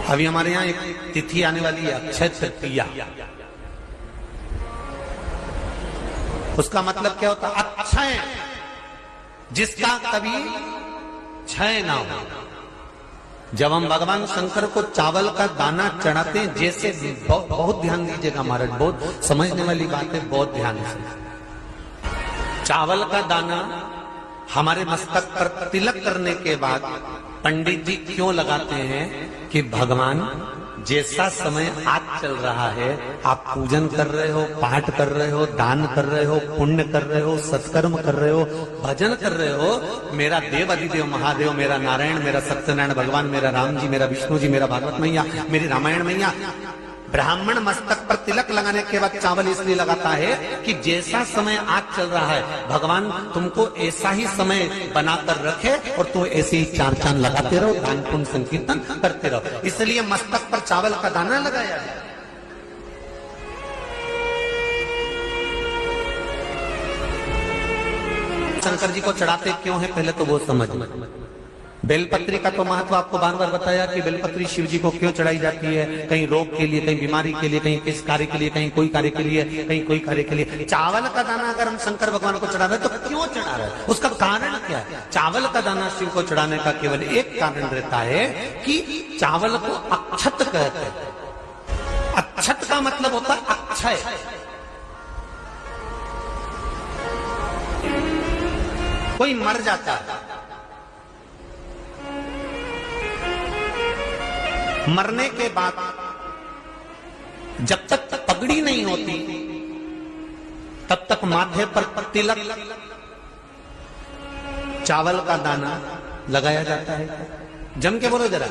अभी हमारे यहाँ एक तिथि आने वाली है, अक्षय तृतीया। उसका मतलब क्या होता है? अक्षय, जिसका कभी क्षय ना हो। जब हम भगवान शंकर को चावल का दाना चढ़ाते हैं, जैसे बहुत ध्यान दीजिएगा महाराज, बहुत समझने वाली बात है, बहुत ध्यान से। चावल का दाना हमारे मस्तक पर तिलक करने के बाद पंडित जी क्यों लगाते हैं कि भगवान जैसा समय आज चल रहा है, आप पूजन कर रहे हो, पाठ कर रहे हो, दान कर रहे हो, पुण्य कर रहे हो, सत्कर्म कर रहे हो, भजन कर रहे हो, मेरा देव अधिदेव महादेव, मेरा नारायण, मेरा सत्यनारायण भगवान, मेरा राम जी, मेरा विष्णु जी, मेरा भागवत मैया, मेरी रामायण मैया, ब्राह्मण मस्तक पर तिलक लगाने के बाद चावल इसलिए लगाता है कि जैसा समय आज चल रहा है, भगवान तुमको ऐसा ही समय बनाकर रखे और तुम ऐसे ही चार चांद लगाते रहो, दान पुण्य संकीर्तन करते रहो। इसलिए मस्तक पर चावल का दाना लगाया है। शंकर जी को चढ़ाते क्यों है, पहले तो वो समझ। बेलपत्री का तो महत्व आपको बार बार बताया कि बेलपत्री शिव जी को क्यों चढ़ाई जाती है, कहीं रोग के लिए, कहीं बीमारी के लिए, कहीं किस कार्य के लिए, कहीं कोई कार्य के लिए, कहीं कोई कार्य के लिए। चावल का दाना अगर हम शंकर भगवान को चढ़ा रहे हैं तो क्यों चढ़ा रहे हैं, उसका कारण क्या है? चावल का दाना शिव को चढ़ाने का केवल एक कारण रहता है कि चावल को अक्षत कहते हैं। अक्षत का मतलब होता है अक्षय। कोई मर जाता है, मरने के बाद जब तक पगड़ी नहीं होती तब तक माथे पर तिलक, चावल का दाना लगाया जाता है। जम के बोलो जरा,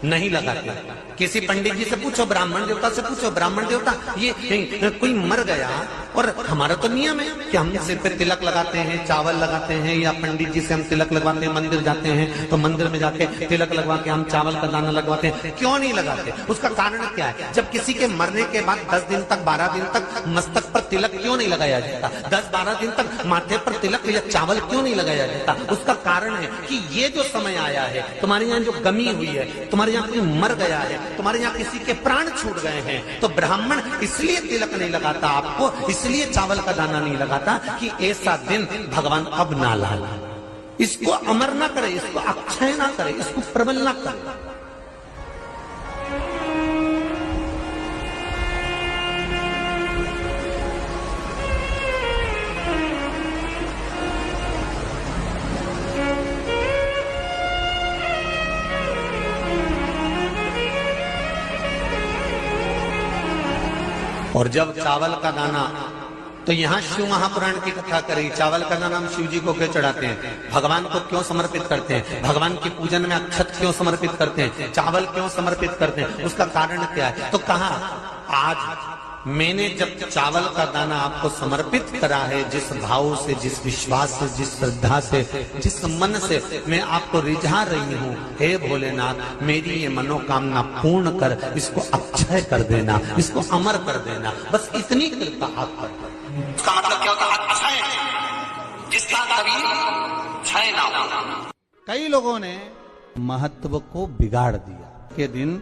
नहीं लगाते। किसी पंडित जी से पूछो, ब्राह्मण देवता से पूछो, ब्राह्मण देवता ये कोई मर गया, और हमारा तो नियम है कि हम सिर पे तिलक लगाते हैं, चावल लगाते हैं, या पंडित जी से हम तिलक लगवाते हैं, मंदिर जाते हैं तो मंदिर में जाके तिलक लगवा के हम चावल का दाना लगवाते हैं। क्यों नहीं लगाते? उसका कारण क्या है? जब किसी के मरने के बाद 10 दिन तक, 12 दिन तक मस्तक पर तिलक क्यों नहीं लगाया जाता? 10-12 दिन तक माथे पर तिलक या चावल क्यों नहीं लगाया जाता? उसका कारण है कि ये जो समय आया है, तुम्हारे यहाँ जो गमी हुई है, तुम्हारे यहाँ कोई मर गया है, तुम्हारे यहाँ किसी के प्राण छूट गए हैं, तो ब्राह्मण इसलिए तिलक नहीं लगाता आपको, इसलिए चावल का दाना नहीं लगाता कि ऐसा दिन भगवान अब ना लाए, इसको अमर ना करे, इसको अक्षय ना करे, इसको प्रबल ना करे। और जब चावल का दाना, तो यहां शिव महापुराण की कथा करी, चावल का दाना हम शिव जी को क्यों चढ़ाते हैं, भगवान को क्यों समर्पित करते हैं, भगवान की पूजन में अक्षत क्यों समर्पित करते हैं, चावल क्यों समर्पित करते हैं, उसका कारण क्या है? तो कहा आज मैंने जब चावल का दाना आपको समर्पित करा है, जिस भाव से, जिस विश्वास से, जिस श्रद्धा से, जिस मन से मैं आपको रिझा रही हूँ, हे भोलेनाथ मेरी ये मनोकामना पूर्ण कर, इसको अक्षय कर देना, इसको अमर कर देना, बस इतनी कृपा आप कर। उसका मतलब क्या होता है? अक्षय, जिसका कभी क्षय ना हो। कई लोगों ने महत्व को बिगाड़ दिया के दिन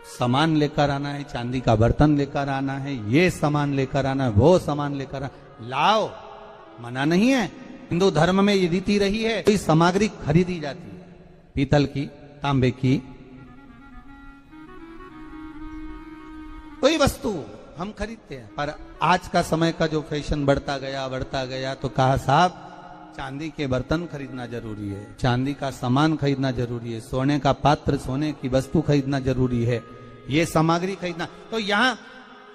सामान लेकर आना है, चांदी का बर्तन लेकर आना है, ये सामान लेकर आना है, वो सामान लेकर आना, लाओ, मना नहीं है। हिंदू धर्म में ये रीति रही है, कोई सामग्री खरीदी जाती है, पीतल की, तांबे की, कोई वस्तु हम खरीदते हैं। पर आज का समय का जो फैशन बढ़ता गया तो कहा साहब चांदी के बर्तन खरीदना जरूरी है, चांदी का सामान खरीदना जरूरी है, सोने का पात्र, सोने की वस्तु खरीदना जरूरी है, ये सामग्री खरीदना। तो यहाँ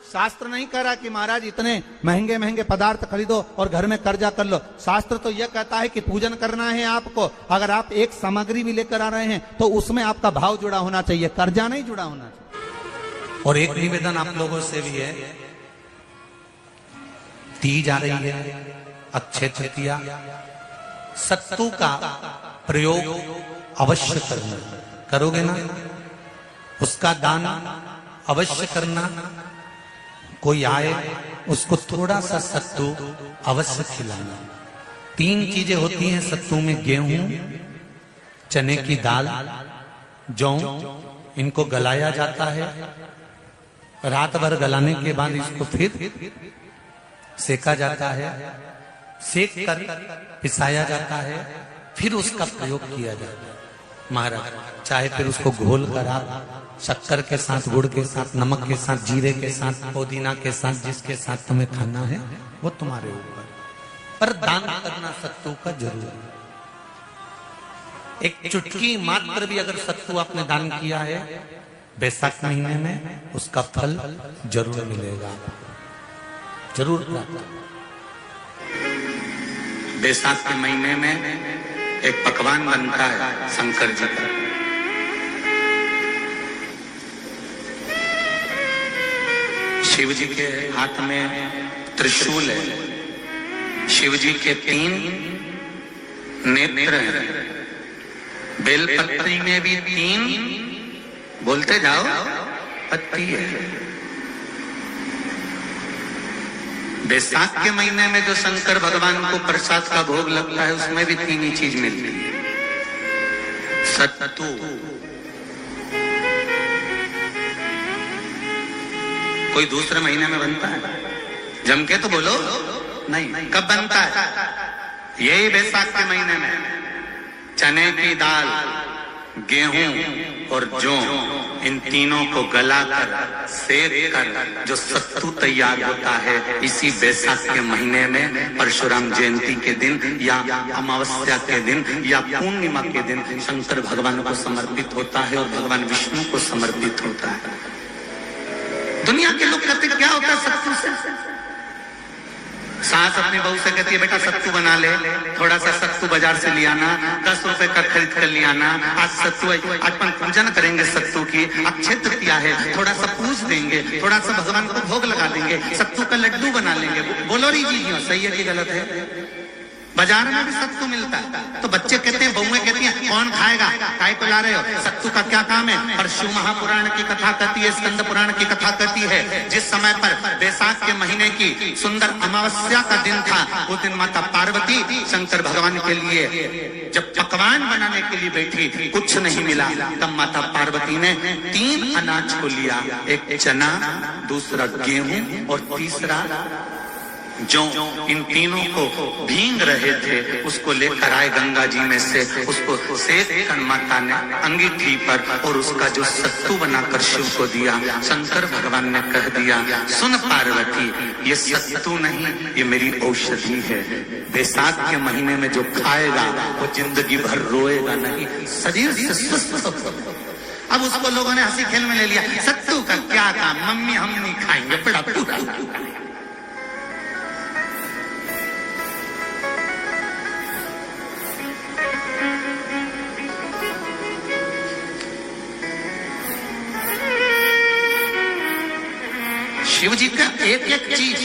शास्त्र नहीं कह रहा कि महाराज इतने महंगे महंगे पदार्थ खरीदो और घर में कर्जा कर लो। शास्त्र तो यह कहता है कि पूजन करना है आपको, अगर आप एक सामग्री भी लेकर आ रहे हैं तो उसमें आपका भाव जुड़ा होना चाहिए, कर्जा नहीं जुड़ा होना चाहिए। और एक निवेदन आप लोगों से भी है, तीज आ रही है, अक्षय तृतीया, सत्तू का प्रयोग अवश्य करना, करोगे ना? उसका दान अवश्य करना। कोई आए उसको थोड़ा सा सत्तू अवश्य खिलाना। 3 चीजें होती हैं सत्तू में, गेहूं, चने की दाल जौ इनको गलाया जाता है, रात भर गलाने के बाद इसको फिर सेका जाता है, सेक कर पिसाया जाता है, फिर उसका प्रयोग किया जाता है। महाराज चाहे फिर उसको घोल कर आप शक्कर के साथ, गुड़ के साथ, नमक के साथ, जीरे के साथ, पुदीना के साथ, जिसके साथ तुम्हें खाना है वो तुम्हारे ऊपर, पर दान करना सत्तू का जरूर है। एक चुटकी मात्र भी अगर सत्तू आपने दान किया है बैसाख महीने में, उसका फल जरूर मिलेगा, जरूर प्राप्त। बैसाख के महीने में एक पकवान बनता है शंकर जी का, शिव जी के हाथ में त्रिशूल है, शिव जी के 3 नेत्र हैं, बेलपत्री में भी 3, बोलते जाओ, पत्ती है। बैसाख के महीने में जो शंकर भगवान को प्रसाद का भोग लगता है उसमें भी 3 ही चीज मिलती है, सत्तू। कोई दूसरे महीने में बनता है? जम के तो बोलो नहीं। कब बनता है? यही बैसाख के महीने में। चने की दाल, गेहूं और जौ, इन तीनों को गलाकर सेक कर जो सत्तू तैयार होता है, इसी बैसाख के महीने में परशुराम जयंती के दिन या अमावस्या के दिन या पूर्णिमा के दिन शंकर भगवान को समर्पित होता है और भगवान विष्णु को समर्पित होता है। दुनिया के लोग कहते क्या होता है सत्तू से? सास अपनी बहू से कहती है बेटा सत्तू बना ले, थोड़ा सा सत्तू बाजार से ले आना, 10 रुपए का खरीद कर ले आना, आज सत्तू, आज अपन पूजन करेंगे सत्तू की, अक्षय तृतीया है, थोड़ा सा पूज देंगे, थोड़ा सा भगवान को भोग लगा देंगे, सत्तू का लड्डू बना लेंगे। बोलो री जी, सही है कि गलत है? बाजार में भी सत्तू मिलता है, तो बच्चे कहते हैं, बहुएं कहती हैं कौन खाएगा, काय को ला रहे हो, सत्तू का क्या काम है? पर शिव महापुराण की कथा कहती है, स्कंद पुराण की कथा कहती है, जिस समय पर बैसाख के महीने की सुंदर अमावस्या का दिन था, उस दिन माता पार्वती शंकर भगवान के लिए जब पकवान बनाने के लिए बैठी, कुछ नहीं मिला, तब माता पार्वती ने 3 अनाज को लिया, एक चना, दूसरा गेहूं और तीसरा जो, इन तीनों को भींग रहे थे, उसको लेकर आए गंगा जी में से, उसको सेक कर माता ने अंगीठी पर और उसका जो सत्तू बनाकर शिव को दिया। शंकर भगवान ने कह दिया, सुन पार्वती, ये सत्तू नहीं, ये मेरी औषधि है। बैसाख के महीने में जो खाएगा वो जिंदगी भर रोएगा नहीं, शरीर से स्वस्थ होगा। अब उसको लोगों ने हंसी खेल में ले लिया, सत्तू का क्या काम, मम्मी हम नहीं खाएंगे, बड़ा पूरा। शिव जी का एक एक चीज,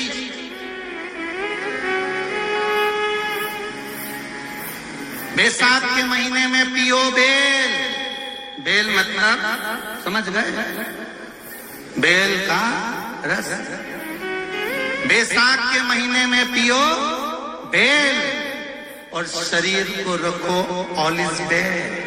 बैसाख के महीने में पियो बेल। बेल मतलब समझ गए? बेल का रस। बैसाख के महीने में पियो बेल और शरीर को रखो ऑलिव बेल।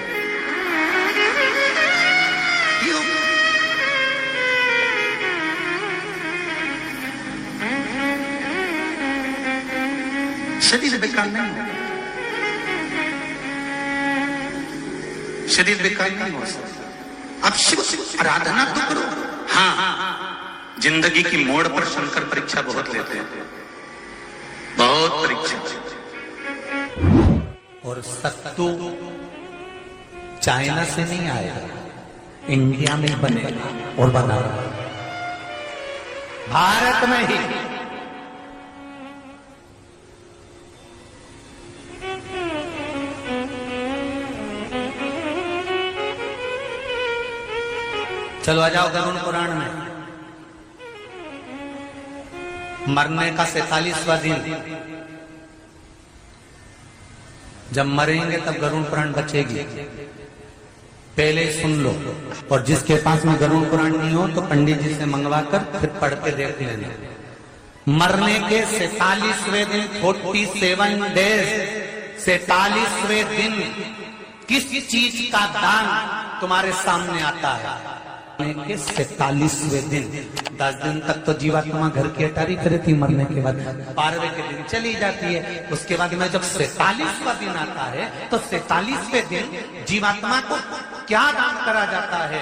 शरीर बेकार नहीं हो, शरीर बेकार नहीं हो सकता। अब शिव आराधना तो करो। हाँ, जिंदगी की मोड़ पर शंकर परीक्षा बहुत लेते हैं, बहुत परीक्षा। और सत्तू चाइना से नहीं आएगा, इंडिया में बनेगा और बना भारत में ही। चलो आ जाओ गरुड़ पुराण में। मरने का 47वां दिन, जब मरेंगे तब गरुड़ पुराण बचेगी, पहले सुन लो। और जिसके पास में गरुड़ पुराण नहीं हो तो पंडित जी से मंगवा कर फिर पढ़ के देख लेना। मरने के 47वें दिन, 47 डेज, 47वें दिन किस चीज का दान तुम्हारे सामने आता है? के 47वें दिन, 10 दिन तक तो जीवात्मा घर की अटारी करे थी, मरने के बाद 12वें के दिन चली जाती है। उसके बाद में जब 47वां दिन आता है तो 47वें दिन जीवात्मा को क्या दान करा जाता है,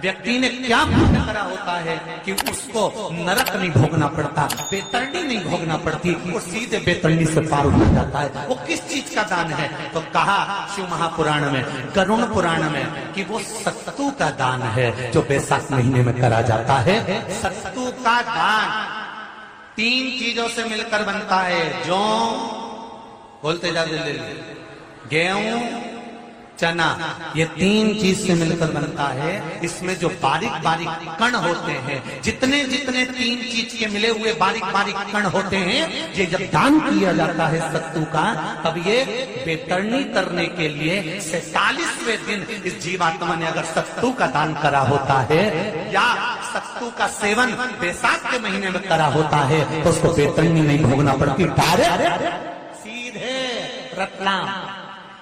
व्यक्ति ने क्या पुण्य करा होता है कि उसको नरक नहीं भोगना पड़ता, बेतरनी नहीं भोगना पड़ती, वो सीधे बेतरनी से पार हो जाता है। वो किस चीज का दान है? तो कहा शिव महापुराण में, गरुण पुराण में कि वो सत्तू का दान है जो बैसाख महीने में करा जाता है। सत्तू का दान 3 चीजों से मिलकर बनता है। जौ, बोलते जा, गेहूं, चना, ये 3 चीज से मिलकर बनता है। इसमें जो बारीक बारीक कण होते हैं, जितने जितने 3 चीज के मिले हुए बारीक बारीक कण होते हैं, ये जब दान किया जाता है सत्तू का, तब ये बेतरनी करने के लिए 47वें दिन इस जीवात्मा ने अगर सत्तू का दान करा होता है या सत्तू का सेवन बैसाख के महीने में करा होता है तो उसको बेतरनी नहीं भोगना पड़ती, डायरेक्ट सीधे रतलाम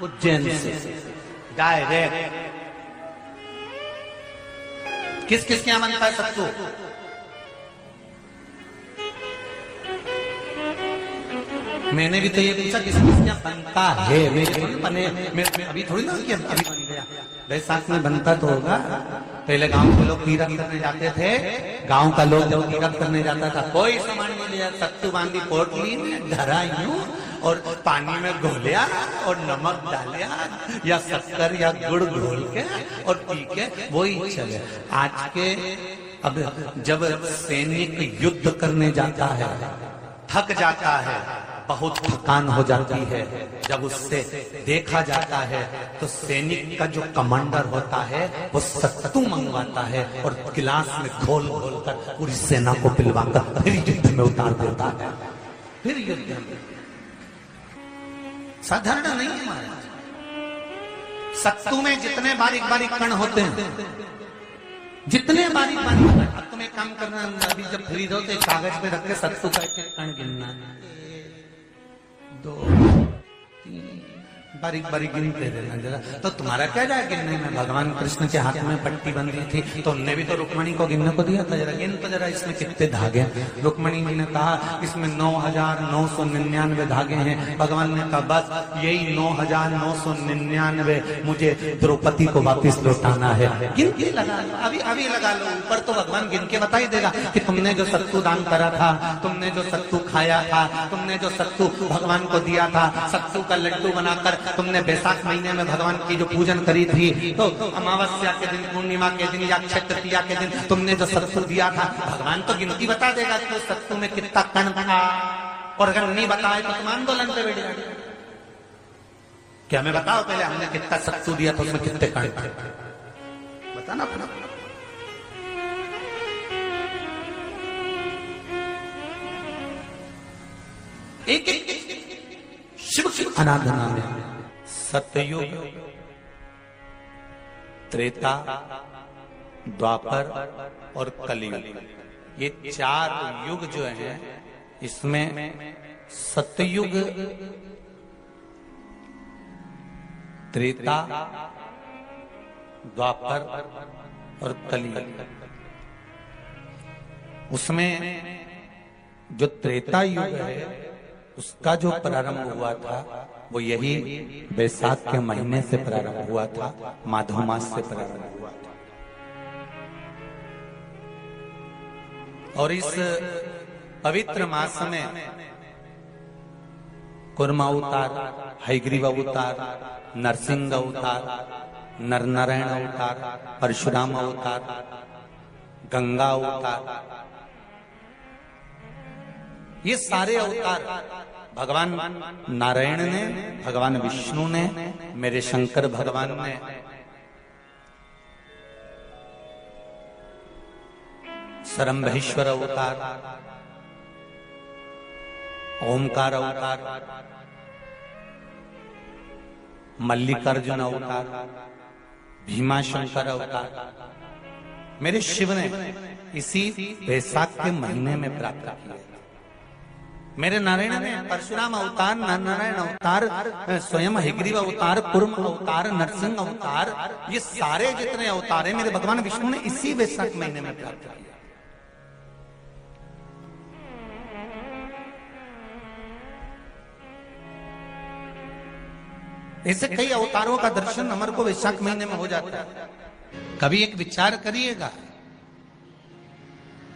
उज्जैन से डायरेक्ट। किस किस के यहां बनता है सत्तू? मैंने भी तो ये पूछा किस किस क्या बनता है। मैं अभी थोड़ी ना कि अभी बन गया, बैसाख में बनता तो होगा। पहले गांव के लोग तीरथ करने जाते थे, गांव का लोग जब तीरथ करने जाता था कोई सामान नहीं लिया, सत्तू बांधी पोटली में धरा यूं और पानी में घोलिया और नमक डालिया या शक्कर या गुड़ घोल के और पी के वही चले। आज के अब जब सैनिक युद्ध करने जाता है, थक जाता है, बहुत थकान हो जाती है, जब उससे देखा जाता है तो सैनिक का जो कमांडर होता है वो सत्तू मंगवाता है और गिलास में घोल घोल कर पूरी सेना को पिलवाकर फिर युद्ध में उतार देता है। फिर युद्ध में साधारण नहीं है महाराज। सत्तू में जितने बारीक बारीक कण होते हैं, जितने बारीक बारीक, अब तुम एक काम करना, अभी जब फ्री हो तो कागज पे रख के सत्तू का एक कण गिनना, 2 3 बारीक बारीक गिनते रहना जरा। तो तुम्हारा क्या जाए गिनने में? भगवान कृष्ण के हाथ में पट्टी बंधी थी तो उनने भी तो रुक्मणी को गिनने को दिया था, जरा गिन तो जरा इसमें कितने धागे। रुक्मणी जी ने कहा इसमें 9,999 धागे हैं। भगवान ने कहा बस यही 9,999 मुझे द्रौपदी को वापिस लौटाना है। गिन के लगा लो, अभी लगा लो, ऊपर तो भगवान गिन के बता ही देगा कि तुमने जो सत्तू दान करा था, तुमने जो सत्तू खाया था, तुमने जो सत्तू भगवान को दिया था, सत्तू का लड्डू बनाकर तुमने बैसाख महीने में भगवान की जो पूजन करी थी, तो अमावस्या के दिन, पूर्णिमा के दिन या अक्षय तृतीया के दिन तुमने जो सत्तू दिया था, भगवान तो गिनती बता देगा कि सत्तू में कितना कण था। और अगर नहीं बताए तो तुम आंदोलन पे बैठ जाओगे। क्या हमें बताओ पहले हमने कितना सत्तू दिया था, उसमें कितने कण थे, बताना अपना। एक शिव की आराधना में सतयुग, त्रेता, द्वापर और कलियुग, ये 4 युग जो है, इसमें सतयुग, त्रेता, द्वापर और कलियुग, उसमें जो त्रेता युग है उसका जो प्रारंभ हुआ था वो यही बैसाख के महीने से प्रारंभ हुआ था, माधव मास से प्रारंभ हुआ था। और इस पवित्र मास में कुर्मा अवतार, हयग्रीव अवतार, नरसिंह अवतार, नरनारायण अवतार, परशुराम अवतार, गंगा अवतार, ये सारे अवतार भगवान नारायण ने, भगवान विष्णु ने, मेरे शंकर भगवान ने सरंभेश्वर अवतार, ओमकार अवतार, मल्लिकार्जुन अवतार, भीमाशंकर अवतार मेरे शिव ने इसी बैसाख के महीने में प्राप्त किया। मेरे नारायण ने परशुराम अवतार, नारायण अवतार, स्वयं हयग्रीव अवतार, कुर्म अवतार, नरसिंह अवतार, ये सारे जितने अवतार हैं मेरे भगवान विष्णु ने इसी वैशाख महीने में प्राप्त किया। ऐसे कई अवतारों का दर्शन हमारे को वैशाख महीने में हो जाता है। कभी एक विचार करिएगा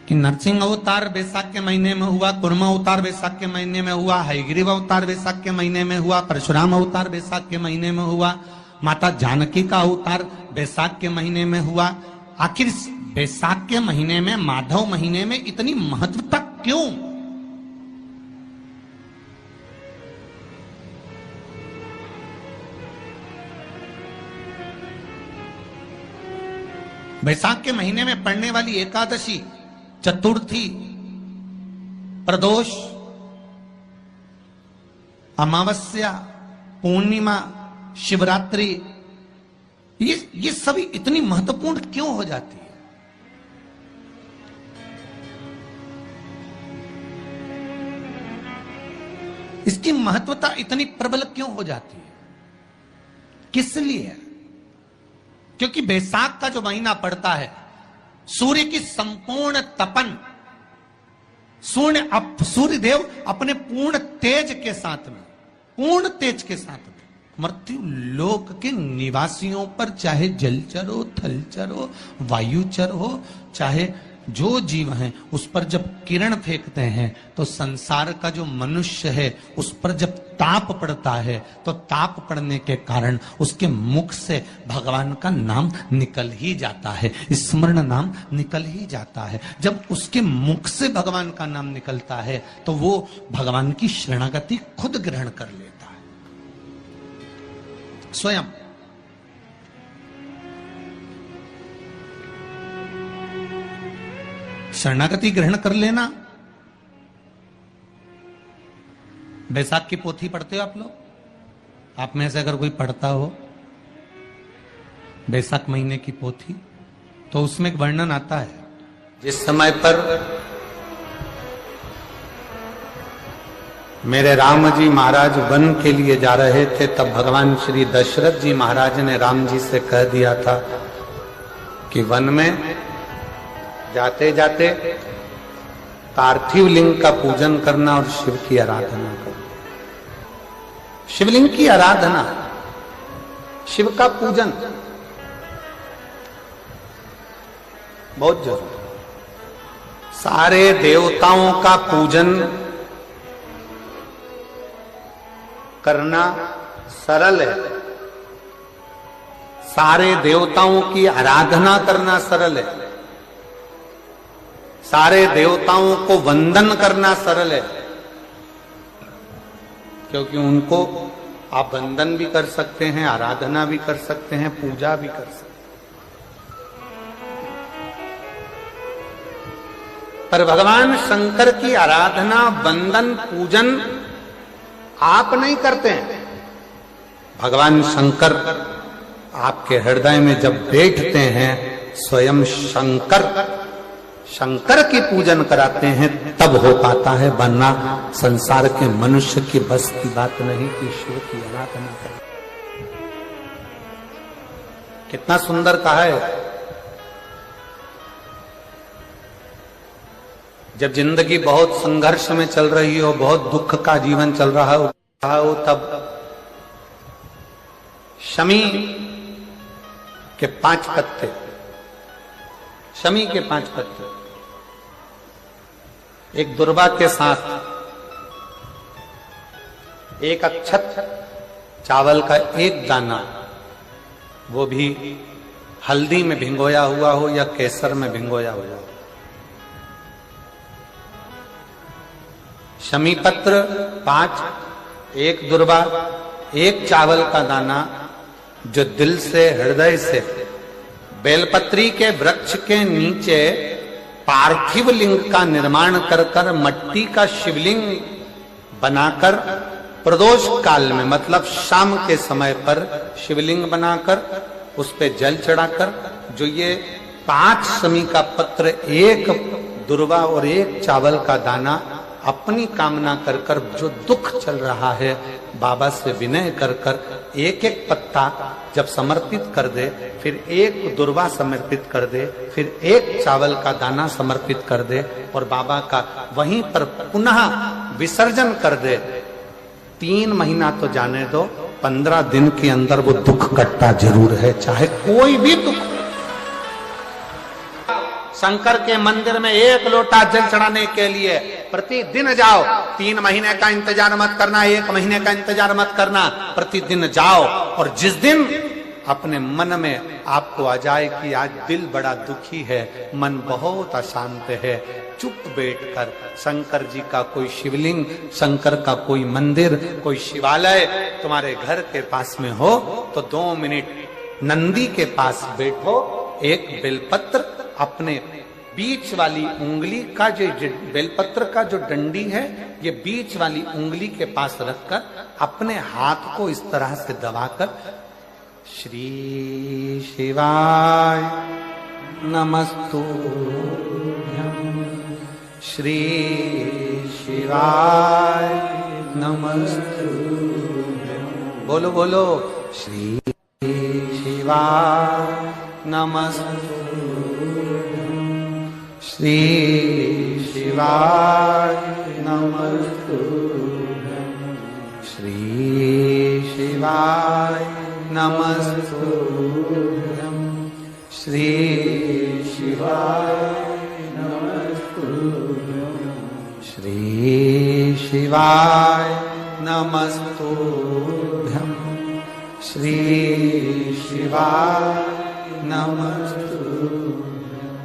कि नरसिंह अवतार वैशाख के महीने में हुआ, कुर्म अवतार वैशाख के महीने में हुआ, हयग्रीव अवतार वैशाख के महीने में हुआ, परशुराम अवतार वैशाख के महीने में हुआ, माता जानकी का अवतार वैशाख के महीने में हुआ। आखिर वैशाख के महीने में, माधव महीने में इतनी महत्वता क्यों? वैशाख के महीने में पड़ने वाली एकादशी, चतुर्थी, प्रदोष, अमावस्या, पूर्णिमा, शिवरात्रि, ये सभी इतनी महत्वपूर्ण क्यों हो जाती है? इसकी महत्वता इतनी प्रबल क्यों हो जाती है? किस लिए? क्योंकि वैशाख का जो महीना पड़ता है, सूर्य की संपूर्ण तपन, सूर्य देव अपने पूर्ण तेज के साथ में, पूर्ण तेज के साथ में मृत्यु लोक के निवासियों पर, चाहे जलचर हो, थलचर हो, वायुचर हो, चाहे जो जीव हैं, उस पर जब किरण फेंकते हैं तो संसार का जो मनुष्य है उस पर जब ताप पड़ता है तो ताप पड़ने के कारण उसके मुख से भगवान का नाम निकल ही जाता है, स्मरण नाम निकल ही जाता है। जब उसके मुख से भगवान का नाम निकलता है तो वो भगवान की शरणागति खुद ग्रहण कर लेता है स्वयं। शरणागति ग्रहण कर लेना। बैसाख की पोथी पढ़ते हो आप लोग? आप में से अगर कोई पढ़ता हो बैसाख महीने की पोथी, तो उसमें एक वर्णन आता है, जिस समय पर मेरे राम जी महाराज वन के लिए जा रहे थे, तब भगवान श्री दशरथ जी महाराज ने राम जी से कह दिया था कि वन में जाते जाते पार्थिव लिंग का पूजन करना और शिव की आराधना करना। शिवलिंग की आराधना, शिव का पूजन बहुत जरूरी। सारे देवताओं का पूजन करना सरल है, सारे देवताओं की आराधना करना सरल है, सारे देवताओं को वंदन करना सरल है, क्योंकि उनको आप वंदन भी कर सकते हैं, आराधना भी कर सकते हैं, पूजा भी कर सकते हैं। पर भगवान शंकर की आराधना, वंदन, पूजन आप नहीं करते हैं। भगवान शंकर आपके हृदय में जब बैठते हैं, स्वयं शंकर की पूजन कराते हैं, तब हो पाता है, वरना संसार के मनुष्य की बस की बात नहीं कि शिव की आराधना करें। कितना सुंदर कहा है। जब जिंदगी बहुत संघर्ष में चल रही हो, बहुत दुख का जीवन चल रहा हो, तब शमी के 5 पत्ते, शमी के 5 पत्ते, एक दुर्वा के साथ एक अक्षत चावल का एक दाना, वो भी हल्दी में भिंगोया हुआ हो या केसर में भिंगोया हुआ हो, शमी पत्र 5, एक दुर्वा, एक चावल का दाना, जो दिल से, हृदय से बेलपत्री के वृक्ष के नीचे पार्थिव लिंग का निर्माण कर कर, मट्टी का शिवलिंग बनाकर, प्रदोष काल में मतलब शाम के समय पर शिवलिंग बनाकर उस पे जल चढ़ाकर, जो ये 5 शमी का पत्र, एक दुर्वा और एक चावल का दाना अपनी कामना कर कर जो दुख चल रहा है बाबा से विनय कर कर एक एक पत्ता जब समर्पित कर दे, फिर एक दुर्वा समर्पित कर दे, फिर एक चावल का दाना समर्पित कर दे और बाबा का वहीं पर पुनः विसर्जन कर दे। 3 महीना तो जाने दो, 15 दिन के अंदर वो दुख कटता जरूर है, चाहे कोई भी दुख। शंकर के मंदिर में 1 लोटा जल चढ़ाने के लिए प्रतिदिन जाओ। 3 महीने का इंतजार मत करना, 1 महीने का इंतजार मत करना, प्रतिदिन जाओ। और जिस दिन अपने मन में आपको आ जाए कि आज दिल बड़ा दुखी है, मन बहुत अशांत है, चुप बैठकर शंकर जी का कोई शिवलिंग, शंकर का कोई मंदिर, कोई शिवालय तुम्हारे घर के पास में हो तो 2 मिनट नंदी के पास बैठो, एक बेलपत्र अपने बीच वाली उंगली का जो बेलपत्र का जो डंडी है ये बीच वाली उंगली के पास रखकर अपने हाथ को इस तरह से दबाकर श्री शिवाय नमस्तुभ्यं, श्री शिवाय नमस्तुभ्यं, बोलो बोलो श्री शिवाय नमस्तुभ्यं, श्री शिवाय नमस्तुभ्यं, श्री शिवाय नमस्तुभ्यं, श्री शिवाय नमस्तुभ्यं, श्री शिवाय नमस्तुभ्यं, श्री शिवाय नमस्तुभ्यं।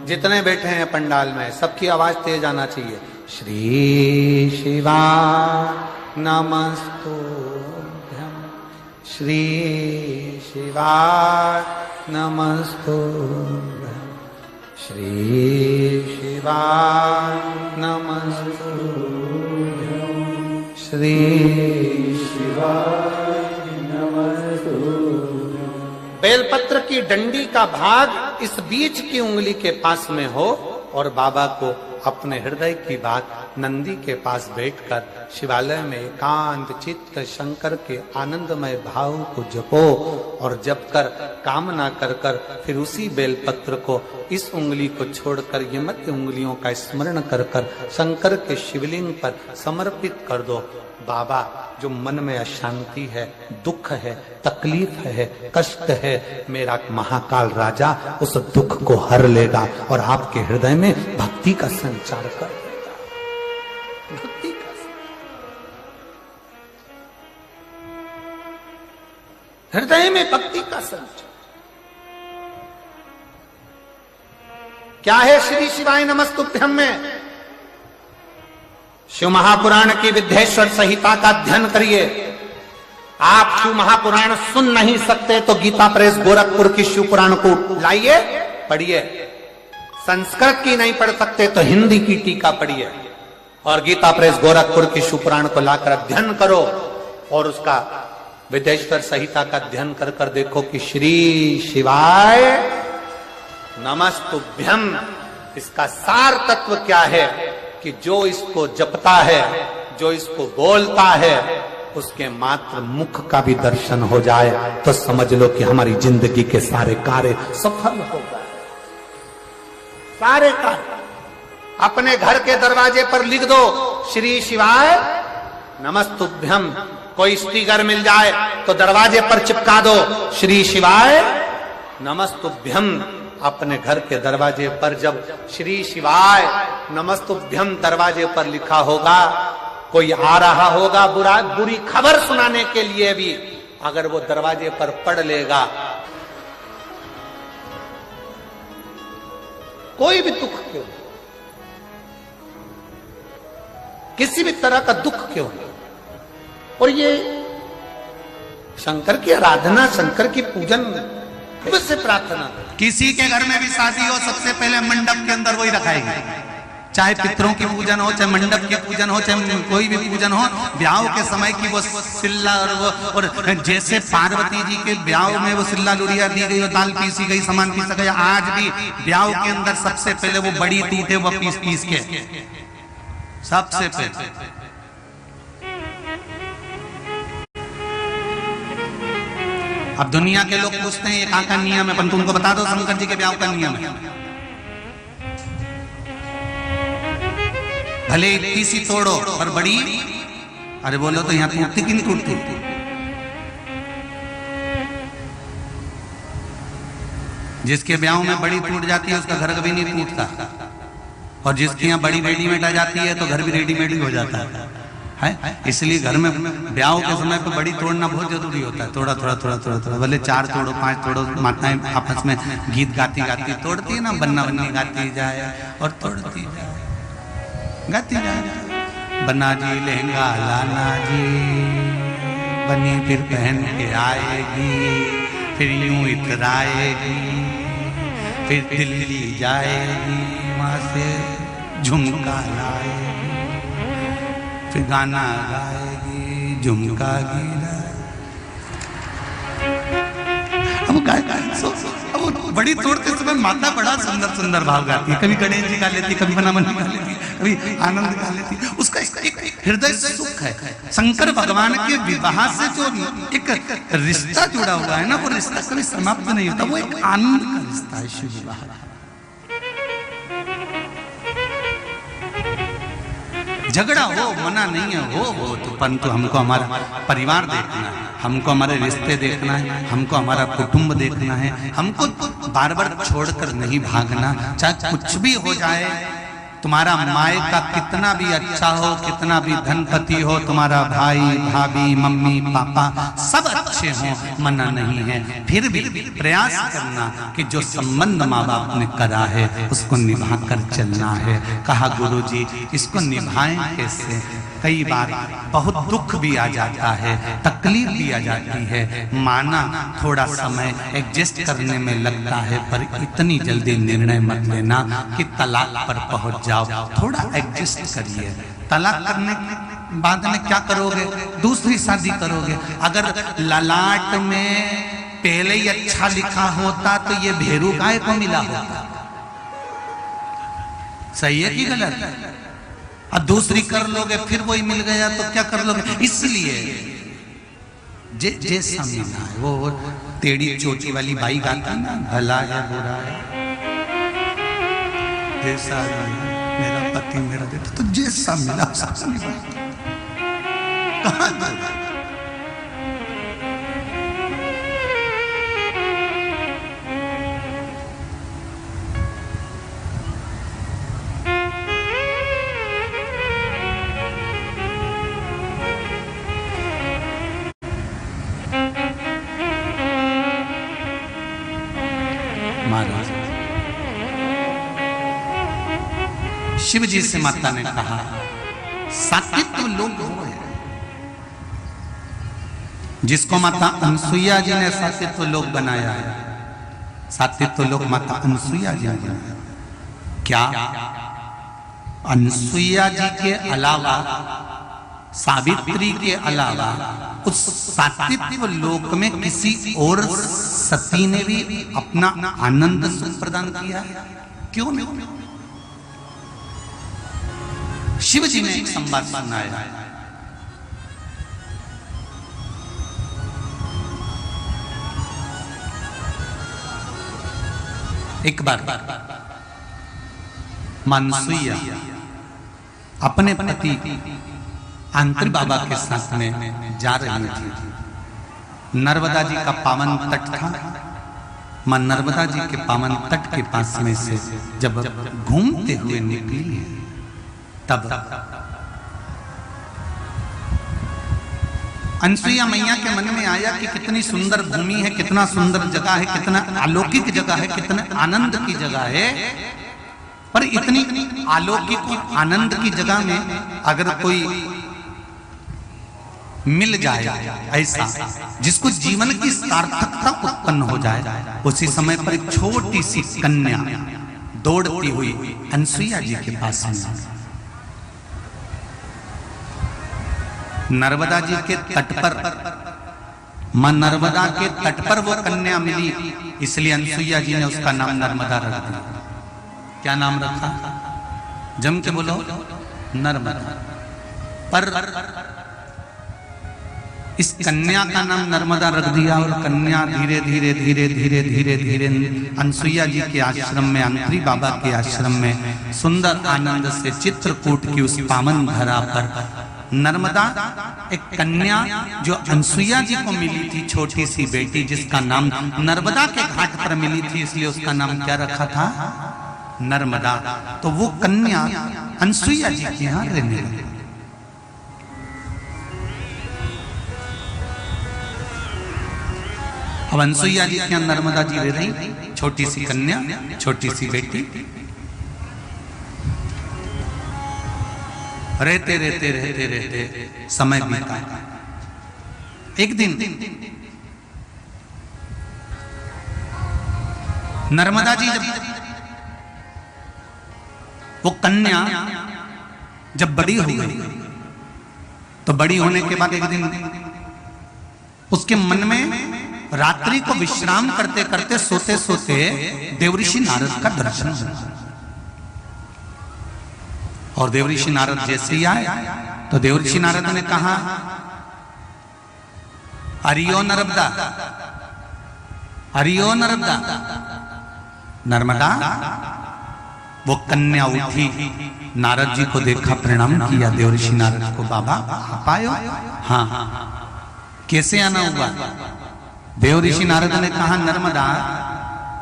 जितने बैठे हैं पंडाल में सबकी आवाज तेज आना चाहिए। श्री शिवाय नमस्तुभ्यं, श्री शिवाय नमस्तुभ्यं, श्री शिवाय नमस्तुभ्यं, श्री शिवाय नमस्तुभ्यं। बेलपत्र की डंडी का भाग इस बीच की उंगली के पास में हो और बाबा को अपने हृदय की बात नंदी के पास बैठकर शिवालय में एकांत चित्त शंकर के आनंदमय भाव को जपो और जप कर कामना कर कर फिर उसी बेलपत्र को इस उंगली को छोड़कर ये मध्य उंगलियों का स्मरण कर कर शंकर के शिवलिंग पर समर्पित कर दो। बाबा जो मन में अशांति है, दुख है, तकलीफ है, कष्ट है, मेरा महाकाल राजा उस दुख को हर लेगा और आपके हृदय में भक्ति का संचार कर देगा। भक्ति का हृदय में भक्ति का संचार क्या है? श्री शिवाय नमस्तुभ्यं में शिव महापुराण की विद्येश्वर संहिता का अध्ययन करिए। आप शिव महापुराण सुन नहीं सकते तो गीता प्रेस गोरखपुर की शिव पुराण को लाइए, पढ़िए। संस्कृत की नहीं पढ़ सकते तो हिंदी की टीका पढ़िए और गीता प्रेस गोरखपुर की शिव पुराण को लाकर अध्ययन करो और उसका विद्येश्वर संहिता का अध्ययन कर कर देखो कि श्री शिवाय नमस्तुभ्यं इसका सार तत्व क्या है कि जो इसको जपता है, जो इसको बोलता है, उसके मात्र मुख का भी दर्शन हो जाए तो समझ लो कि हमारी जिंदगी के सारे कार्य सफल हो गए। सारे कार्य अपने घर के दरवाजे पर लिख दो श्री शिवाय नमस्तुभ्यं। कोई स्टिकर मिल जाए तो दरवाजे पर चिपका दो श्री शिवाय नमस्तुभ्यं। अपने घर के दरवाजे पर जब श्री शिवाय नमस्तुभ्यं दरवाजे पर लिखा होगा, कोई आ रहा होगा बुरी खबर सुनाने के लिए भी, अगर वो दरवाजे पर पढ़ लेगा, कोई भी दुख क्यों, किसी भी तरह का दुख क्यों, और ये शंकर की आराधना, शंकर की पूजन से प्रार्थना। किसी के घर में भी शादी हो सबसे पहले मंडप के अंदर वही रखाएगी, चाहे पितरों की पूजन हो, चाहे मंडप की पूजन हो, चाहे कोई भी पूजन हो, ब्याह के समय की वो सिल्ला और जैसे पार्वती जी के ब्याह में वो सिल्ला लुरिया दी गई, दाल पीसी गई, सामान पीसा गया, आज भी ब्याह के अंदर सबसे पहले वो बड़ी टूटे वो पीस के सबसे पहले। अब दुनिया के लोग पूछते हैं ये कहाँ का नियम है, पर तुमको बता दो शंकर जी के ब्याह का नियम है। भले इतनी सी तोड़ो पर बड़ी, अरे बोलो तो यहाँ टूटती कि नहीं टूटती? जिसके ब्याह में बड़ी टूट जाती है उसका घर कभी नहीं टूटता, और जिसके यहाँ बड़ी रेडीमेड आ जाती है तो घर भी रेडीमेड ही हो जाता है। इसलिए घर में ब्याह के समय पे बड़ी तोड़ना बहुत जरूरी होता है। थोड़ा थोड़ा थोड़ा थोड़ा थोड़ा, भले 4 तोड़ो 5 तोड़ो, माताएं आपस में गीत गाती गाती तोड़ती है ना, बन्ना बन्नी गाती जाए और तोड़ती जाए, गाती जाए। बन्ना जी लहंगा लाना जी, बनी फिर पहन के आएगी, फिर यूं इतराएगी, फिर दिल्ली जाएगी, वहां से झुमका लाएगी, फिर गाना गाएगी, झुमका गिरा। अब अब बड़ी तोड़ते समय माता बड़ा सुंदर सुंदर भाव गाती है। कभी गणेश जी गा लेती है, कभी बना गा लेती है, कभी आनंद गा लेती है। उसका एक हृदय सुख है। शंकर भगवान के विवाह से जो एक रिश्ता जुड़ा हुआ है ना, वो रिश्ता कभी समाप्त नहीं होता, वो एक आनंद का रिश्ता है शिव विवाह। झगड़ा हो मना नहीं है, हो तो परंतु हमको हमारा परिवार देखना है, हमको हमारे रिश्ते देखना है, हमको हमारा कुटुंब देखना है, हमको बार बार छोड़कर नहीं भागना। चाहे कुछ भी हो जाए, तुम्हारा मायका कितना भी अच्छा हो, कितना भी धनपति हो, तुम्हारा भाई भाभी मम्मी पापा सब अच्छे हों, मना नहीं है, फिर भी प्रयास करना कि जो संबंध माँ बाप ने करा है उसको निभा कर चलना है। कहा गुरुजी इसको निभाएं कैसे? कई बार बहुत दुख भी आ जाता है, तकलीफ भी आ जाती है, माना थोड़ा समय एडजस्ट करने में लगता है, पर इतनी जल्दी निर्णय मत लेना कि तलाक पर पहुंच जाओ। थोड़ा एडजस्ट करिए। तलाक करने के बाद में क्या करोगे? दूसरी शादी करोगे। अगर ललाट में पहले ही अच्छा लिखा होता तो ये भेरू काय को मिला होता? सही है कि गलत है? अब दूसरी कर लोगे, फिर वही मिल गया तो क्या कर लोगे? इसलिए जैसा मिला है, वो टेढ़ी चोटी वाली बाई गाता ना, भला है बुरा है, जैसा मेरा पति मेरा बेटा, तो जैसा मिला कहाँ शिव जी से माता ने कहा सात्विक लोग वो है जिसको माता अनसुईया जी ने सात्विक लोग बनाया है। सात्विक लोग माता अनसुईया जी ने बनाया। क्या अनसुईया जी के अलावा, सावित्री के अलावा उस सात्विक लोक में किसी और सती ने भी अपना आनंद सुख प्रदान किया? क्यों नहीं? शिव जी ने एक संवाद सुनाया। एक बार अनसुईया अपने पति आंतर बाबा के साथ में जा रही थी। नर्मदा जी का पावन तट था। मां नर्मदा जी के पावन तट के पास में से जब घूमते हुए निकली तब अनसुईया मैया के मन में आया कि कितनी सुंदर भूमि है, कितना सुंदर जगह है, कितना अलौकिक जगह है, कितने आनंद की जगह है। पर इतनी अलौकिक आनंद की जगह में अगर कोई मिल जाए ऐसा जिसको जीवन की सार्थकता उत्पन्न हो जाए, उसी समय पर एक छोटी सी कन्या दौड़ती हुई अनसुईया जी के पास में नर्मदा जी के तट पर, मां नर्मदा के तट पर वो कन्या मिली, इसलिए अनसुईया जी ने उसका नाम नर्मदा रख दिया। क्या नाम रखा? जम के बोलो। नर्मदा। पर इस कन्या का नाम नर्मदा रख दिया और कन्या धीरे धीरे धीरे धीरे धीरे धीरे अनसुईया जी के आश्रम में, अंतरी बाबा के आश्रम में सुंदर आनंद से चित्रकूट की उस पावन धरा पर नर्मदा, एक कन्या जो अनसुईया जी को मिली थी, छोटी सी बेटी जिसका नाम नर्मदा के घाट पर मिली थी, इसलिए उसका नाम क्या रखा था? नर्मदा। तो वो कन्या अनसुईया जी के यहाँ रहने लगी। अब अनसुईया जी के यहाँ नर्मदा जी रह रही, छोटी सी कन्या, छोटी सी बेटी। रहते रहते रहते रहते समय बीता। एक दिन नर्मदा जी वो कन्या जब बड़ी हो गई, तो बड़ी होने के बाद एक दिन उसके मन में रात्रि को विश्राम करते करते सोते सोते देवऋषि नारद का दर्शन हुआ। और देवऋषि नारद जैसे ही आए तो देवऋषि नारद ने कहा, हरिओ नर्मदा, हरिओ नर्मदा। नर्मदा। वो कन्या उठी, नारद जी को देखा, प्रणाम किया देवऋषि नारद को, बाबा आप आए हो? हाँ। कैसे आना हुआ? देवऋषि नारद ने कहा, नर्मदा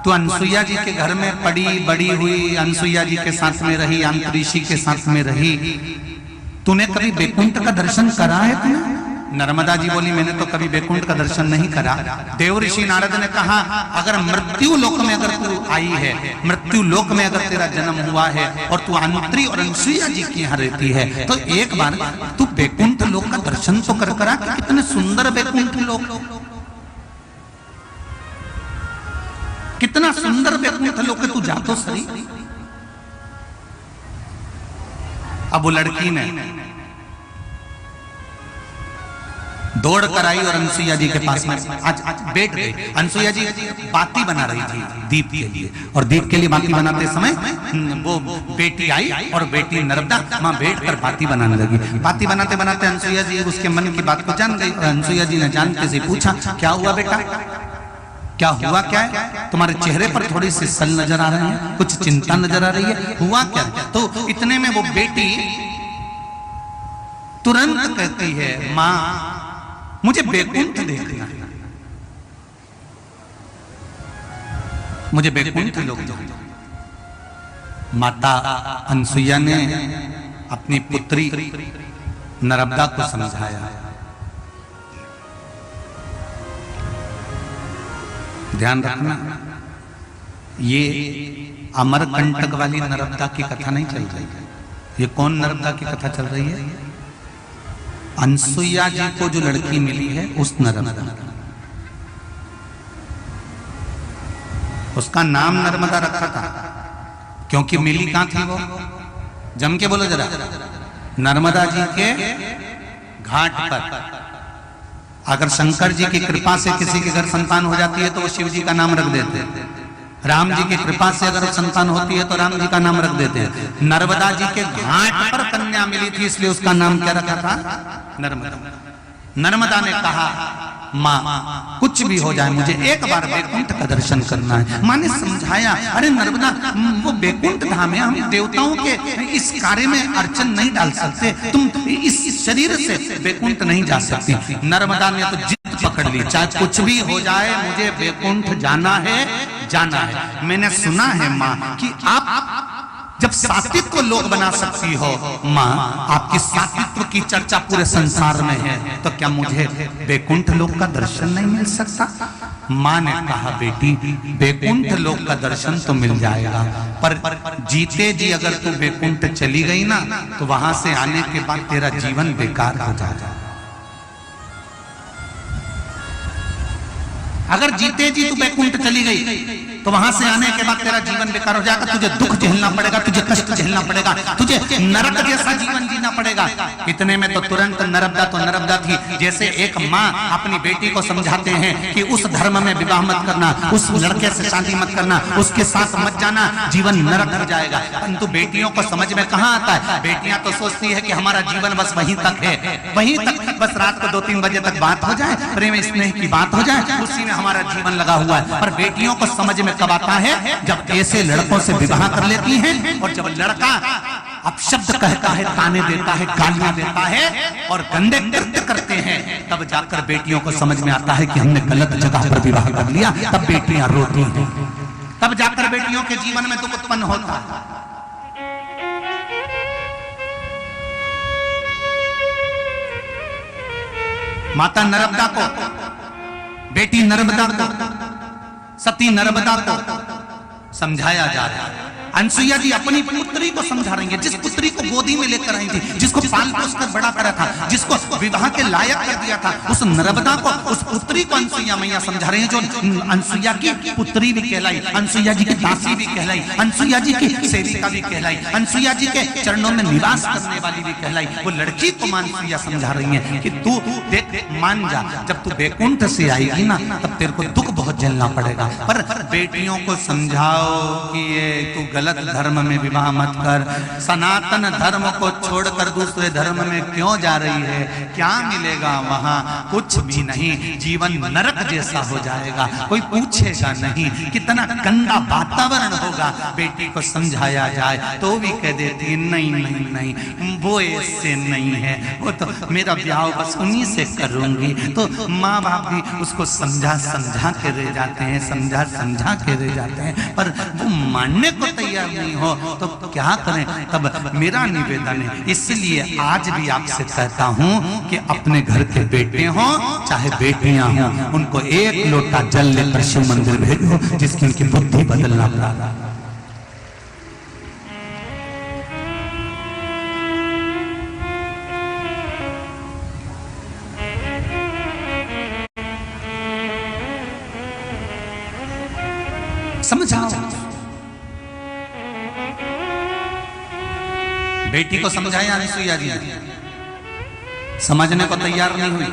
तू अनसुईया जी के घर में पड़ी बड़ी हुई, अनसुईया जी के साथ में रही, अंतरिषि के साथ में रही, तूने कभी बैकुंठ का दर्शन करा है तूने? नर्मदा जी बोली, मैंने तो कभी बैकुंठ का दर्शन नहीं करा। देवऋषि नारद ने कहा, अगर मृत्यु लोक में अगर तू आई है, मृत्यु लोक में अगर तेरा जन्म हुआ है और तू अंतरी और अनसुईया जी के यहाँ रहती है, तो एक बार तू बैकुंठ लोक का दर्शन तो कर करा कि कितने सुंदर बैकुंठ लोक, कितना सुंदर बैकुंठ लोक है, तू जा तो सही। अब वो लड़की ने दौड़ कर आई और अनसुईया जी के पास में आज बैठ गई। अनसुईया जी बाती बना रही थी दीप के लिए, और दीप के लिए बाती बनाते समय वो बेटी आई और बेटी नर्मदा मां बैठ कर बाती बनाने लगी। बाती बनाते बनाते अनसुईया जी उसके मन की बात को जान गई और अनसुईया जी ने जान के से पूछा, क्या हुआ बेटा, क्या हुआ, क्या है? तुम्हारे चेहरे पर थोड़ी सी सल नजर आ रही है, कुछ चिंता नजर आ रही है, हुआ क्या? तो इतने में वो बेटी तुरंत कहती है, मां मुझे बैकुंठ देखना है, मुझे बैकुंठ लोक देखना। माता अनसुईया ने अपनी पुत्री नर्मदा को समझाया, ध्यान रखना, ये अमरकंटक वाली नर्मदा की कथा नहीं चल रही है। ये कौन नर्मदा की कथा चल रही है? अनसुईया जी को जो लड़की मिली है उस नर्मदा, उसका नाम नर्मदा रखा था क्योंकि मिली कहां थी वो? जम के बोलो जरा, नर्मदा जी के घाट पर। अगर शंकर जी की कृपा से किसी के घर संतान हो जाती है तो वो शिव जी का नाम रख देते हैं। राम जी की कृपा से अगर संतान होती है तो राम जी का नाम रख देते हैं। नर्मदा जी के घाट पर कन्या मिली थी, इसलिए उसका नाम क्या रखा था? नर्मदा। नर्मदा ने कहा, माँ कुछ भी हो जाए मुझे एक बार बैकुंठ का दर्शन करना है। माँ ने समझाया, अरे नर्मदा वो बैकुंठ धाम है, हम देवताओं के इस कार्य में अर्चन नहीं डाल सकते, तुम इस शरीर से बैकुंठ नहीं जा सकती। नर्मदा ने तो जिद पकड़ ली, चाहे कुछ भी हो जाए मुझे बैकुंठ जाना है, जाना है। मैंने सुना है माँ कि आप जब सात्वित्व लोक बना सकती हो, माँ आपकी सात्वित्व की चर्चा पूरे संसार में है, तो क्या मुझे बैकुंठ लोक का दर्शन नहीं मिल सकता? माँ ने कहा, बेटी बैकुंठ लोक का दर्शन तो मिल जाएगा, पर जीते जी अगर तू बैकुंठ चली गई ना तो वहां से आने के बाद तेरा जीवन बेकार हो जाएगा। अगर जीते जी तू बैकुंठ चली गई तो वहां से आने के बाद तेरा जीवन बेकार हो जाएगा, तुझे दुख झेलना पड़ेगा, तुझे कष्ट झेलना पड़ेगा, तुझे नरक जैसा जीवन जीना पड़ेगा। इतने में तो तुरंत नर्मदा तो नर्मदा थी। जैसे एक माँ अपनी बेटी को समझाते हैं कि उस धर्म में विवाह मत करना, उस लड़के से शादी मत करना, उसके साथ मत जाना, जीवन नरक हो जाएगा। परंतु बेटियों को समझ में कहाँ आता है। बेटियां तो सोचती है कि हमारा जीवन बस वहीं तक है, वहीं तक, बस रात को 2-3 बजे तक बात हो जाए, प्रेम स्नेह की बात हो जाए, उसी में हमारा जीवन लगा हुआ है। पर बेटियों को समझ में कब आता है, जब ऐसे लड़कों से विवाह कर लेती हैं और जब लड़का अपशब्द कहता है, ताने देता है, गालियां देता है और गंदे कृत्य करते हैं, तब जाकर बेटियों को समझ में आता है कि हमने गलत जगह पर विवाह कर लिया। तब बेटियां रोती हैं, तब जाकर बेटियों के जीवन में दुख उत्पन्न होता है। माता नर्मदा को, बेटी नर्मदा को, सती नर्मदा को समझाया जा रहा है। अनसुईया जी अपनी पुत्री को समझा रही है, जिस पुत्री को गोदी में लेकर आई थी, जिसको पाल पोस कर बड़ा करा था, जिसको विवाह के लायक कर दिया था, उस नर्मदा को, उस पुत्री को अनसुईया मैया समझा रही है, जो अनसुईया की पुत्री भी कहलाई, अनसुईया जी की दासी भी कहलाई, अनसुईया जी की सेविका भी कहलाई, अनसुईया जी के चरणों में निवास करने वाली भी कहलाई। वो लड़की को अनसुईया समझा रही है कि तू देख, मान जा, जब तू बैकुंठ से आएगी ना, तब तेरे को दुख बहुत झेलना पड़ेगा। पर बेटियों को समझाओ कि ये तू गलत धर्म में विवाह मत कर, सनातन धर्म को छोड़कर दूसरे धर्म में क्यों जा रही है, क्या मिलेगा वहां, कुछ भी नहीं, जीवन नरक जैसा हो जाएगा, कोई पूछेगा नहीं, कितना गंदा वातावरण होगा। बेटी को समझाया जाए तो भी कह देती नहीं नहीं नहीं, वो ऐसे नहीं है, वो तो मेरा ब्याह बस उन्हीं से करूंगी। तो माँ बाप भी उसको समझा समझा के रह जाते हैं, समझा समझा के रह जाते हैं, पर वो मानने को तैयार नहीं हो तो क्या करें। तब मेरा निवेदन है, इसलिए आज भी आपसे कहता हूं कि अपने घर के बेटे हों चाहे बेटियां हों, उनको एक लोटा जल लेकर शिव मंदिर भेजो, जिसकी उनकी बुद्धि बदलना पड़ा। समझाओ, बेटी को समझाया अनसुईया जी, समझने को तैयार नहीं हुई।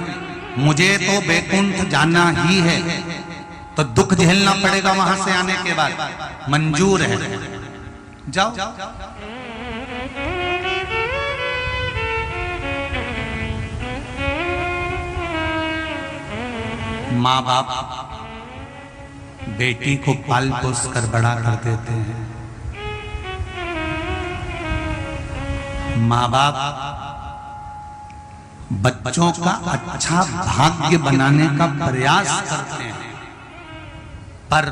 मुझे तो बैकुंठ जाना ही है, तो दुख झेलना पड़ेगा वहां से आने के बाद, मंजूर है, जाओ। माँ बाप बेटी को पाल पोस कर बड़ा कर देते हैं। माँ बाप बच्चों का अच्छा भाग्य बनाने का प्रयास करते हैं, पर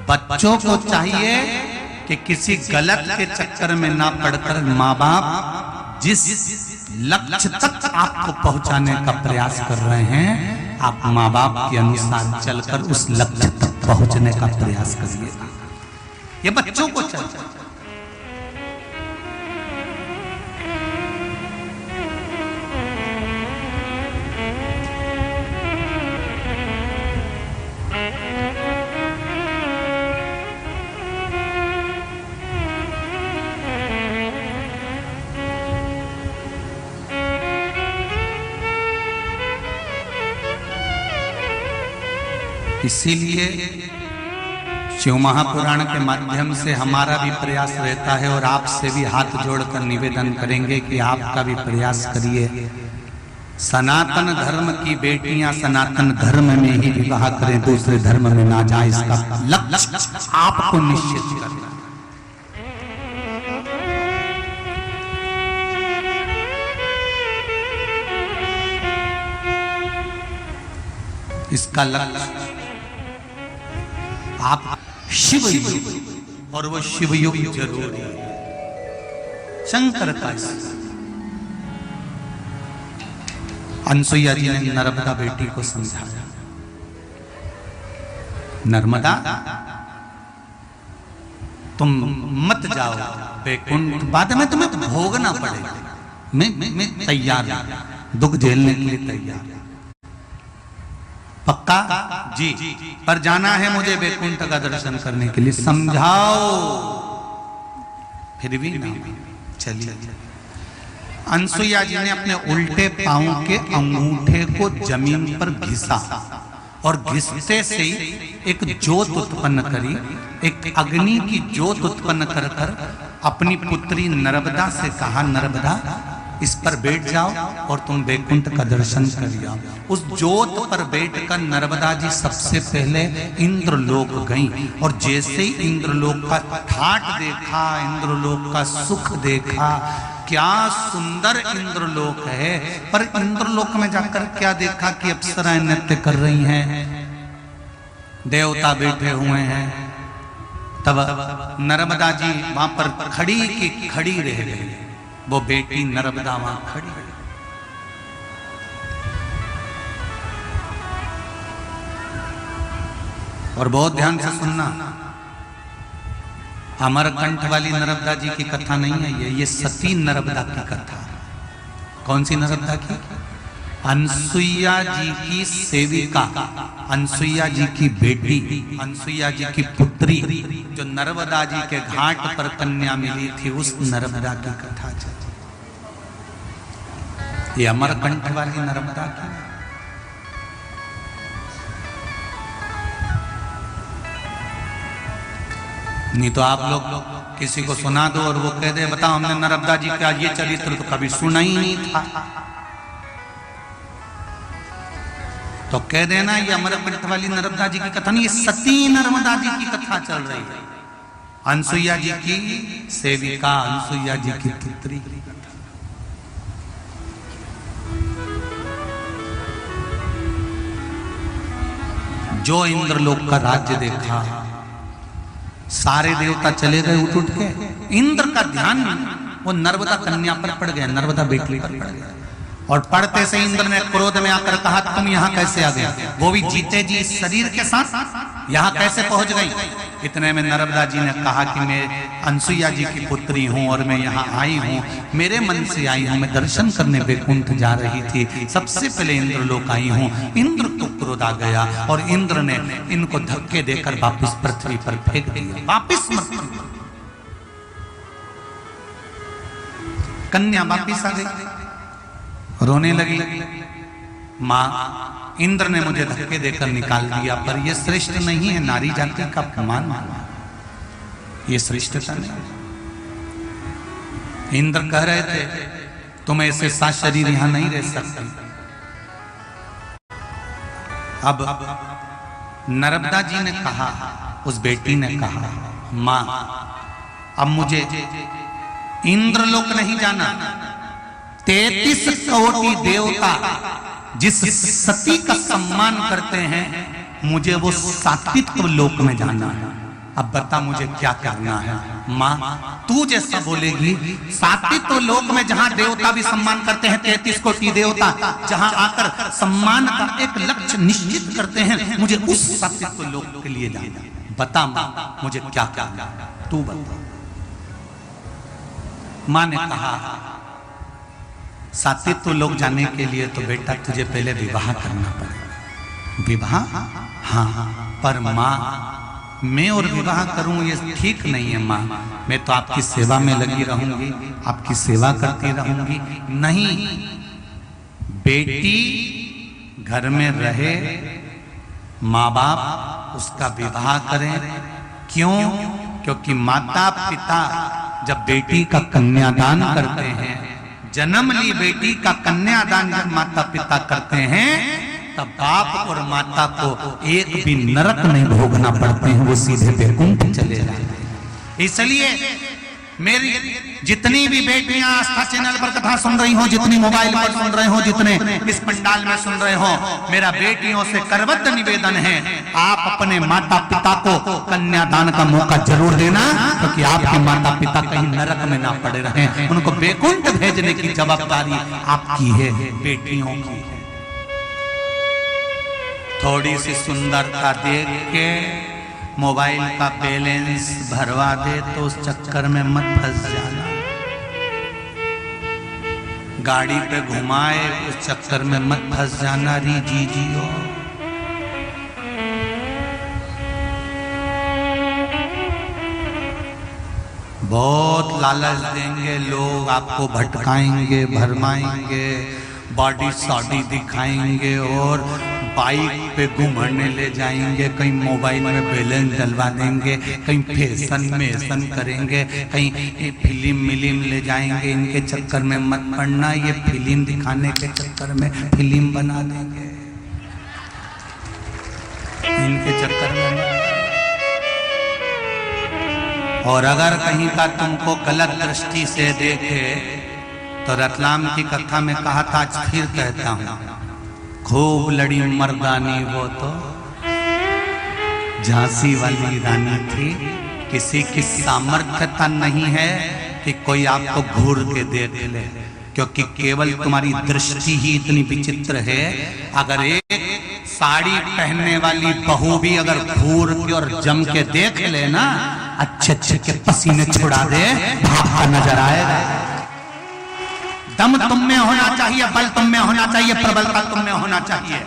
बच्चों को चाहिए कि किसी गलत के चक्कर में ना पड़कर माँ बाप जिस लक्ष्य तक आपको पहुंचाने का प्रयास कर रहे हैं, आप माँ बाप के अनुसार चलकर उस लक्ष्य तक पहुंचने का प्रयास करिएगा। ये बच्चों को चाहिए। इसीलिए शिव महापुराण के माध्यम से हमारा भी प्रयास रहता है और आपसे भी हाथ जोड़कर निवेदन करेंगे कि आपका भी प्रयास करिए। सनातन धर्म की बेटियां सनातन धर्म में ही विवाह करें, दूसरे धर्म में ना जाए, इसका लक्ष्य आपको निश्चित करना। इसका लक्ष्य आप शिव युग, और वो शिव युग जरूर है। शंकर का अनसुईया जी ने नर्मदा बेटी को समझाया, नर्मदा तुम मत जाओ बैकुंठ, बाद में तुम्हें भोगना पड़ेगा, मैं तैयार हूं, दुख झेलने के लिए तैयार, पक्का जी, पर जाना है मुझे वैकुंठ का दर्शन करने के लिए, समझाओ। फिर भी ना, चलिए। अनसुईया जी ने अपने उल्टे पांव के अंगूठे को जमीन पर घिसा और घिसते से एक ज्योत उत्पन्न करी, एक अग्नि की ज्योत उत्पन्न कर कर अपनी पुत्री नर्मदा से कहा, नर्मदा इस पर बैठ जाओ और तुम वैकुंठ का दर्शन कर आओ। उस ज्योत पर बैठकर नर्मदा जी सबसे पहले इंद्रलोक गईं और जैसे ही इंद्रलोक का ठाट देखा, इंद्रलोक का सुख देखा, क्या सुंदर इंद्रलोक है। पर इंद्रलोक में जाकर क्या देखा कि अप्सराएं नृत्य कर रही हैं, देवता बैठे हुए हैं। तब नर्मदा जी वहां पर खड़ी की खड़ी रह गई, वो बेटी नर्मदा वहां खड़ी। और बहुत ध्यान से सुनना, अमरकंठ वाली नर्मदा जी की कथा नहीं है ये सती नर्मदा की कथा। कौन सी नर्मदा की? अनसुईया जी की सेविका, अनसुईया जी की बेटी, अनसुईया जी की पुत्री, जो नर्मदा जी के घाट पर कन्या मिली थी, उस नर्मदा की कथा चली। ये अमरकंठ वाली नर्मदा की। नहीं तो आप लोग किसी को सुना दो और वो कह दे, बताओ हमने नर्मदा जी का ये चरित्र तो कभी सुना ही नहीं था, तो कह देना ये अमरकंठ वाली नर्मदा जी की कथा नहीं, ये सती नर्मदा जी की कथा चल रही है। अनसुईया जी की सेविका, अनसुईया जी की पुत्री। जो इंद्रलोक का राज्य देखा, सारे देवता चले गए उठ उठ के, इंद्र का ध्यान वो नर्मदा कन्या पर पड़ गया, नर्मदा बेटी पर पड़ गया। और पढ़ते से इंद्र ने क्रोध में आकर कहा, तुम यहाँ कैसे आ गए, वो भी जीते जी शरीर के साथ यहाँ कैसे पहुंच गई। इतने में नर्मदा जी ने कहा कि मैं अनसुईया जी की पुत्री हूँ और मैं यहाँ आई हूँ, मेरे मन से आई हूँ, मैं दर्शन करने वैकुंठ जा रही थी, सबसे पहले इंद्रलोक आई हूँ। इंद्र को क्रोध आ गया और इंद्र ने इनको धक्के देकर वापिस पृथ्वी पर फेंक दिया, वापिस मृत्यु। कन्या वापिस आ गई, रोने लगी, माँ इंद्र ने मुझे धक्के देकर निकाल दिया, पर यह श्रेष्ठ नहीं है, नारी जाति का अपमान माना, ये श्रेष्ठता नहीं। इंद्र कह रहे थे तुम ऐसे सात शरीर यहां नहीं रह सकते। अब नर्मदा जी ने कहा, उस बेटी ने कहा, माँ अब मुझे इंद्रलोक नहीं जाना, 33 कोटि देवता जिस सती का सम्मान करते हैं, मुझे वो सात्वित्व लोक में जाना है। अब बता मुझे क्या करना है। माँ तू जैसा बोलेगी, सात्वित्व लोक में जहां देवता भी सम्मान करते हैं, 33 कोटि देवता जहां आकर सम्मान का एक लक्ष्य निश्चित करते हैं, मुझे उस सात्वित्व लोक के लिए जाना। बता माँ मुझे क्या करना है, तू बता। माँ ने कहा, सात्वित्व लोग जाने के लिए तो बेटा तुझे पहले विवाह करना पड़ेगा। विवाह? हाँ, पर माँ मैं और विवाह करूं ये ठीक नहीं है माँ, मैं तो आपकी सेवा में लगी रहूंगी, आपकी सेवा करती रहूंगी। नहीं, बेटी घर में रहे, माँ बाप उसका विवाह करें। क्यों? क्योंकि माता पिता जब बेटी का कन्यादान करते हैं, जन्म ली बेटी का कन्यादान जब माता पिता करते हैं, तब बाप और माता को एक भी नरक नहीं भोगना पड़ते हैं, वो सीधे वैकुंठ चले जाते हैं। इसलिए मेरी जितनी भी बेटियां आस्था चैनल पर कथा सुन रही हो, जितनी मोबाइल पर सुन रहे हो, जितने इस पंडाल में सुन रहे हो, मेरा बेटियों से करबद्ध निवेदन है, आप अपने माता पिता को कन्यादान का मौका जरूर देना, क्योंकि आपके माता पिता कहीं नरक में ना पड़े रहें। उनको वैकुंठ भेजने की जवाबदारी आपकी है, बेटियों की है। थोड़ी सी सुंदरता देख के मोबाइल का बैलेंस भरवा दे तो उस चक्कर में मत फंस जाना। गाड़ी पे घुमाए उस चक्कर में मत फंस जाना। री जी जियो, बहुत लालच देंगे लोग, आपको भटकाएंगे, भरमाएंगे, बॉडी सॉडी दिखाएंगे और बाइक पे घुमाने ले जाएंगे, कहीं मोबाइल में बैलेंस डलवा देंगे, कहीं फैशन मेशन करेंगे, कहीं फिल्म मिलिम ले जाएंगे। इनके चक्कर में मत पड़ना, ये फिल्म दिखाने के चक्कर में फिल्म बना देंगे, इनके चक्कर में। और अगर कहीं का तुमको गलत दृष्टि से देखे तो रतलाम की कथा में कहा था, आज फिर कहता हूं, खूब लड़ी मर्दानी वो तो झांसी वाली रानी थी। किसी की सामर्थ्यता नहीं है कि कोई आपको घूर के देख ले, क्योंकि केवल तुम्हारी दृष्टि ही इतनी विचित्र है। अगर एक साड़ी पहनने वाली बहू भी अगर घूर के और जम के देख ले ना, अच्छे अच्छे के पसीने छुड़ा दे, भागता नजर आएगा। दम तुम में होना चाहिए, बल तुम में होना चाहिए, प्रबलता तुम में होना चाहिए।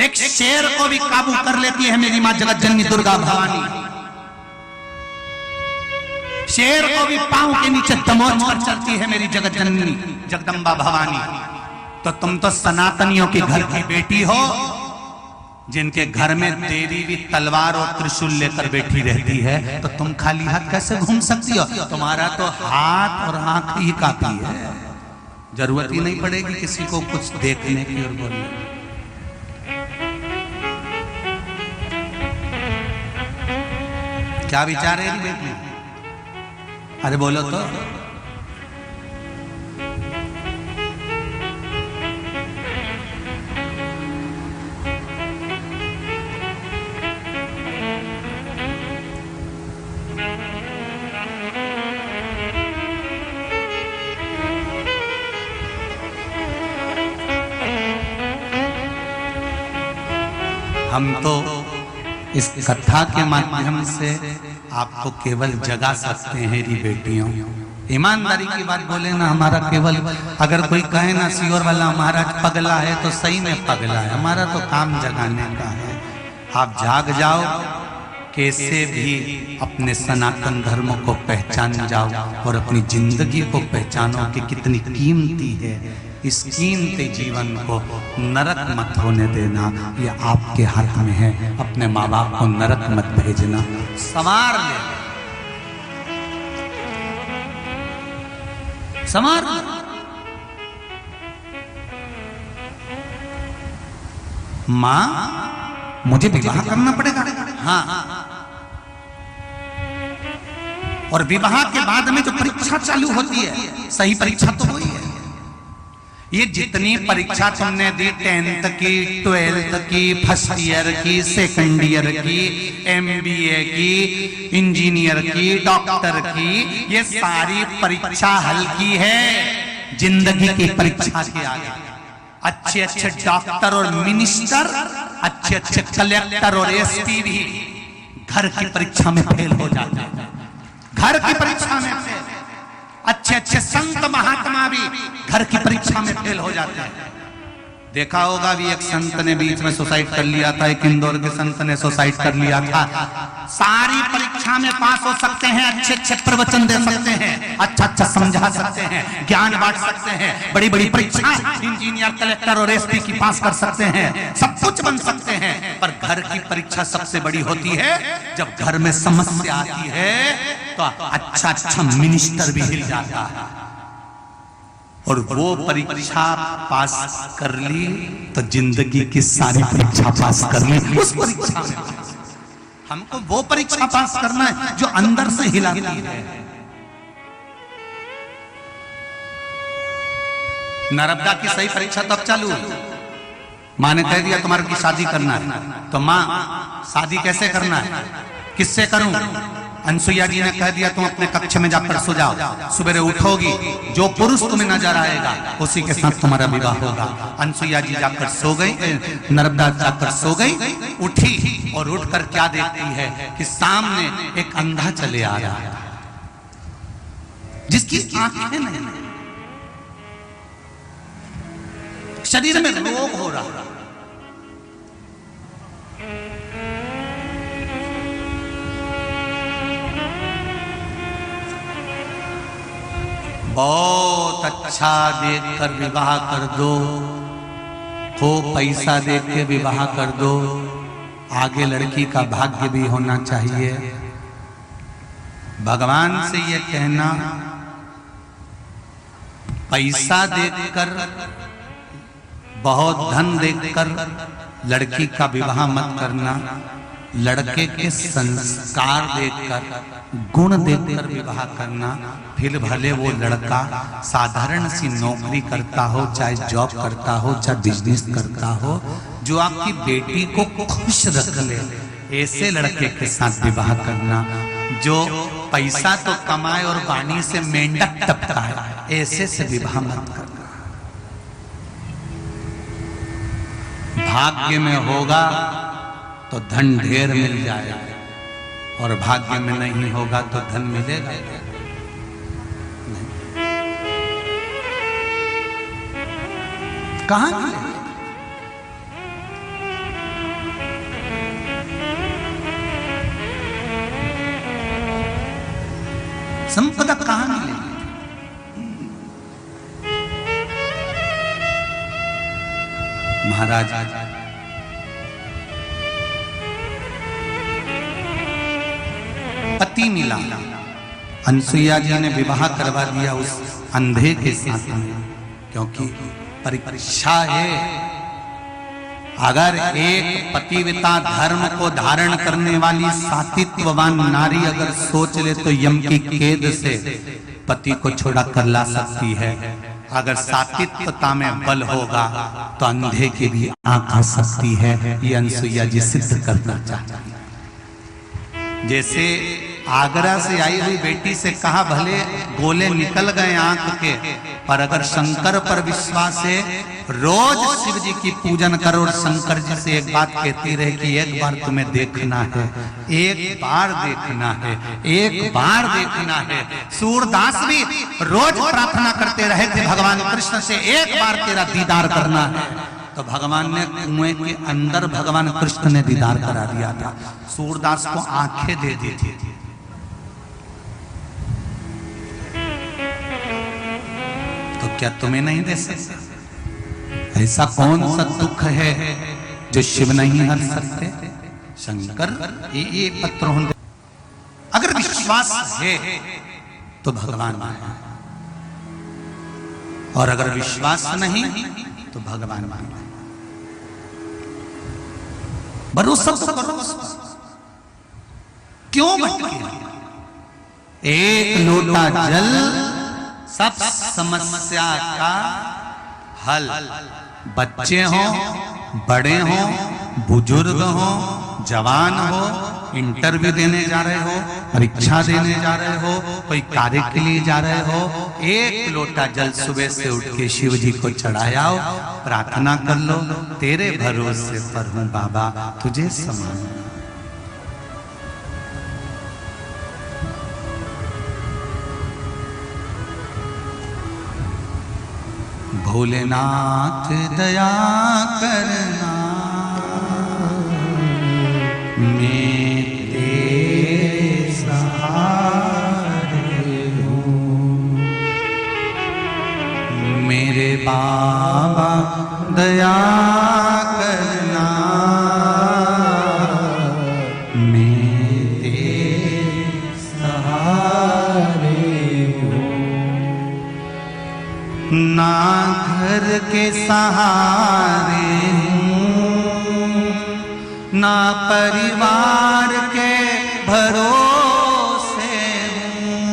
एक शेर को भी काबू कर लेती है मेरी मां जगत जननी दुर्गा भवानी। शेर को भी पांव के नीचे दमोच कर चलती है मेरी जगत जननी जगदम्बा भवानी। तो तुम तो सनातनियों के घर की बेटी हो, जिनके घर में देवी भी तलवार और त्रिशूल लेकर बैठी रहती है, तो तुम खाली हाथ कैसे घूम सकती हो? तुम्हारा तो हाथ और आंख ही काफी है, जरूरत ही नहीं पड़ेगी किसी को कुछ देखने की और बोलने की। क्या विचार है बेटी? अरे बोलो तो। हम तो इस कथा के माध्यम से आपको केवल जगा सकते हैं री बेटियों। ईमानदारी की बात बोले ना, हमारा केवल अगर कोई कहे ना सियोर वाला महाराज पगला है, तो सही में पगला है। हमारा तो काम जगाने का है। आप जाग जाओ, कैसे भी अपने सनातन धर्म को पहचान जाओ और अपनी जिंदगी को पहचानो कि कितनी कीमती है। इस कीमती जीवन को नरक मत होने देना, ये आपके हाथ में है। अपने माँ बाप को नरक मत भेजना, संवार ले, संवार ले। माँ, मुझे विवाह करना पड़ेगा। हाँ, और विवाह के बाद में जो परीक्षा चालू होती है, सही परीक्षा तो वही है। ये जितनी परीक्षा तुमने दी, 10th की, 12th की, फर्स्ट ईयर की, सेकंड ईयर की, MBA की, इंजीनियर की, डॉक्टर की, ये सारी परीक्षा हल की है जिंदगी की परीक्षा के आगे। अच्छे अच्छे डॉक्टर और मिनिस्टर, अच्छे अच्छे कलेक्टर और SP भी घर की परीक्षा में फेल हो जाते हैं। घर की परीक्षा में फेल। अच्छे अच्छे संत महात्मा भी घर की परीक्षा में फेल हो जाते हैं। देखा होगा भी, एक संत ने बीच में सुसाइड कर लिया था, एक इंदौर के संत ने सुसाइड कर लिया था। सारी परीक्षा में पास हो सकते हैं, अच्छे अच्छे प्रवचन दे सकते हैं, अच्छा अच्छा समझा सकते हैं, ज्ञान बांट सकते हैं, बड़ी बड़ी परीक्षा इंजीनियर, कलेक्टर और SP की पास कर सकते हैं, सब कुछ बन सकते हैं। पर घर की परीक्षा सबसे बड़ी होती है। जब घर में समस्या आती है तो अच्छा अच्छा मिनिस्टर भी हिल जाता है। और वो परीक्षा पास कर ली तो जिंदगी की सारी परीक्षा पास कर ली। उस परीक्षा में हमको वो परीक्षा पास करना है जो अंदर से हिलाती है। नर्मदा की सही परीक्षा तब चालू हुई। माँ ने कह दिया तुम्हारे की शादी करना है, तो माँ शादी कैसे करना है, किससे करूं? अनसुईया जी ने कह दिया तुम अपने कक्ष में जाकर सो जाओ, सवेरे उठोगी, जो पुरुष तुम्हें नजर आएगा उसी के साथ तुम्हारा विवाह होगा। अनसुईया जी जाकर सो गई, नर्मदा जाकर सो गई, उठी और उठकर क्या देखती है कि सामने एक अंधा चले आ रहा है, जिसकी आंखें नहीं, शरीर में रोग हो रहा। बहुत अच्छा देखकर विवाह कर दो, खूब पैसा देख के विवाह कर दो, आगे लड़की का भाग्य भी होना चाहिए। भगवान से ये कहना, पैसा देखकर, बहुत धन देखकर लड़की का विवाह मत करना, लड़के के संस्कार देखकर, गुण देखकर विवाह करना। फिर भले वो लड़का साधारण सी नौकरी करता हो, चाहे जॉब करता हो, चाहे बिजनेस करता हो, जो आपकी बेटी को खुश रख ले, ऐसे लड़के के साथ विवाह करना। जो पैसा तो कमाए और वाणी से मेंढक टपका है, ऐसे से विवाह मत करना। भाग्य में होगा तो धन ढेर मिल जाएगा, और भाग्य में नहीं होगा तो धन मिलेगा नहीं। कहां मिलेगा? संपदा कहां मिलेगी? महाराज पति मिला, अनसुईया जी ने विवाह करवा दिया उस अंधे के साथ में, क्योंकि परीक्षा है। अगर एक पतिव्रता धर्म को धारण करने वाली सात्वित्ववान नारी अगर सोच ले तो यम की कैद से पति को छुड़ा कर ला सकती है। अगर सात्विकता में बल होगा तो अंधे की भी आंख आ सकती है। ये अनसुईया जी सिद्ध करना चाहती है। जैसे आगरा से आई हुई बेटी से कहा, भले गोले निकल गए आंख के, पर अगर शंकर पर विश्वास है, रोज शिव जी की पूजन करो और शंकर जी से एक बात कहती रहे कि एक बार तुम्हें देखना है, एक बार देखना है, एक बार देखना है। सूरदास भी रोज प्रार्थना करते रहे थे भगवान कृष्ण से, एक बार तेरा दीदार करना है। तो भगवान ने कुएं के अंदर भगवान कृष्ण ने दीदार करा दिया था। सूरदास को आंखें दे दी थी। तो क्या तुम्हें नहीं दे सकते? ऐसा कौन सा दुख है जो शिव नहीं हर सकते? शंकर ये पत्रों, अगर विश्वास है तो भगवान है, और अगर विश्वास नहीं तो भगवान है। भरोसा तो करो। क्यों भटके? एक लोटा जल सब समस्या का हल। बच्चे हो, बड़े हो, बुजुर्ग हो, जवान हो, इंटरव्यू देने जा रहे हो, परीक्षा देने जा रहे हो, कोई कार्य के लिए जा रहे हो, एक लोटा जल सुबह से उठ के शिव जी को चढ़ाओ, प्रार्थना कर लो, तेरे भरोसे पर हूं बाबा, तुझे समान। भोलेनाथ दया करना, मैं तेरे सहारे हूँ। मेरे बाबा दया करना, मैं तेरे सहारे हूँ। ना घर के सहारे हूँ, ना परिवार के भरोसे हूँ,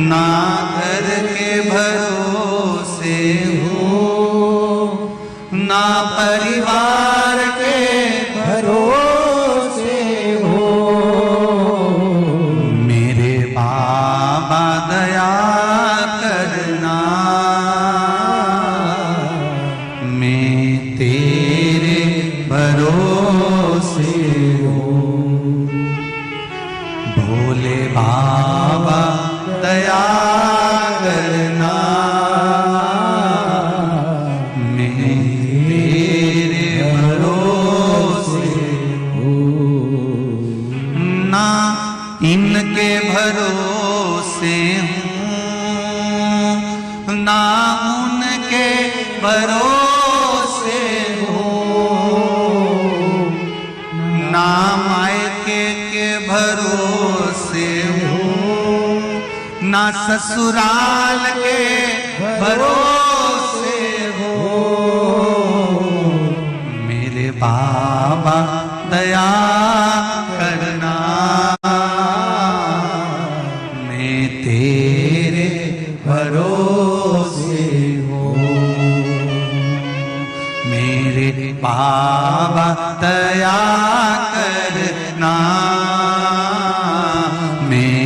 ना घर के भरोसे हूँ, ना परिवार के भरोसे हूँ। मेरे बाबा दया करना, मैं तेरे भरोसे हूँ। भोले बाबा दया करना, मैं तेरे भरोसे हूँ। ना इनके भरोसे हूँ, ना उनके भरोसे हूँ, ना मायके के भरोसे हूँ, ना ससुराल के भरोसे हूँ। मेरे बाबा दया करना, मैं तेरे भरोसे हूँ। मेरे बाबा दया करना, मैं